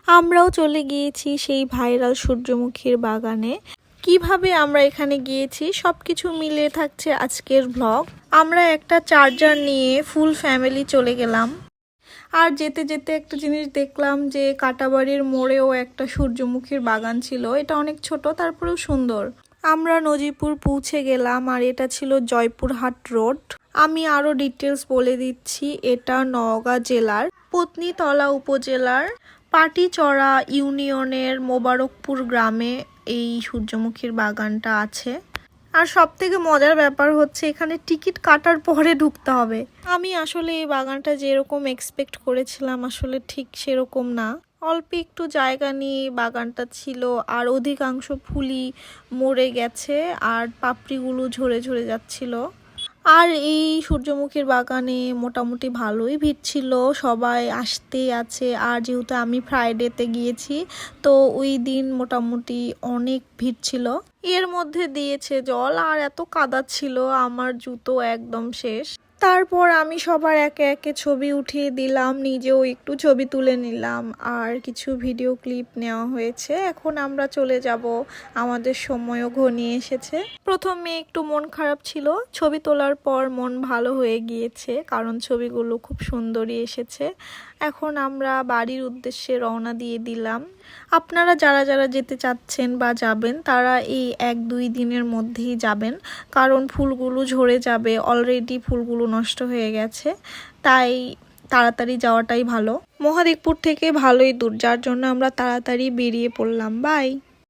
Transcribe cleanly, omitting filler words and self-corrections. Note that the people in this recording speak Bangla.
আমরাও চলে গিয়েছি সেই ভাইরাল সূর্যমুখীর বাগানে। কিভাবে আমরা এখানে গিয়েছি সবকিছু মিলে থাকছে আজকের ব্লগ। আমরা একটা চার্জার নিয়ে ফুল ফ্যামিলি চলে গেলাম। আর যেতে যেতে একটা জিনিস দেখলাম যে কাটাবাড়ির মোড়েও একটা সূর্যমুখীর বাগান ছিল। এটা অনেক ছোট, তারপরেও সুন্দর। আমরা নজিপুর পৌঁছে গেলাম আর এটা ছিল জয়পুরহাট রোড। আমি আরো ডিটেলস বলে দিচ্ছি। এটা নওগাঁ জেলার পত্নীতলা উপজেলার পাটিচড়া ইউনিয়নের মোবারকপুর গ্রামে এই সূর্যমুখীর বাগানটা আছে। আর সব থেকে মজার ব্যাপার হচ্ছে এখানে টিকিট কাটার পরে ঢুকতে হবে। আমি আসলে এই বাগানটা যেরকম এক্সপেক্ট করেছিলাম আসলে ঠিক সেরকম না। অল্প একটু জায়গা নিয়ে বাগানটা ছিল আর অধিকাংশ ফুলই মরে গেছে আর পাপড়িগুলো ঝরে ঝরে যাচ্ছিল। আর এই সূর্যমুখীর বাগানে মোটামুটি ভালোই ভিড় ছিল, সবাই আসতেই আছে। আর যেহেতু আমি ফ্রাইডেতে গিয়েছি তো ওই দিন মোটামুটি অনেক ভিড় ছিল। এর মধ্যে দিয়েছে জল আর এত কাদা ছিল, আমার জুতো একদম শেষ। তারপর আমি সবার একে একে ছবি উঠিয়ে দিলাম, নিজেও একটু ছবি তুলে নিলাম আর কিছু ভিডিও ক্লিপ নেওয়া হয়েছে। এখন আমরা চলে যাব, আমাদের সময়ও ঘনিয়ে এসেছে। প্রথমে একটু মন খারাপ ছিল, ছবি তোলার পর মন ভালো হয়ে গিয়েছে কারণ ছবিগুলো খুব সুন্দরই এসেছে। এখন আমরা বাড়ির উদ্দেশ্যে রওনা দিয়ে দিলাম। আপনারা যারা যারা যেতে চাচ্ছেন বা যাবেন তারা এই 1-2 দিনের মধ্যেই যাবেন, কারণ ফুলগুলো ঝরে যাবে। অলরেডি ফুলগুলো নষ্ট হয়ে গেছে, তাই তাড়াতাড়ি যাওয়াটাই ভালো। মহাদেবপুর থেকে ভালোই দূর, যার জন্য আমরা তাড়াতাড়ি বেরিয়ে পড়লাম। বাই।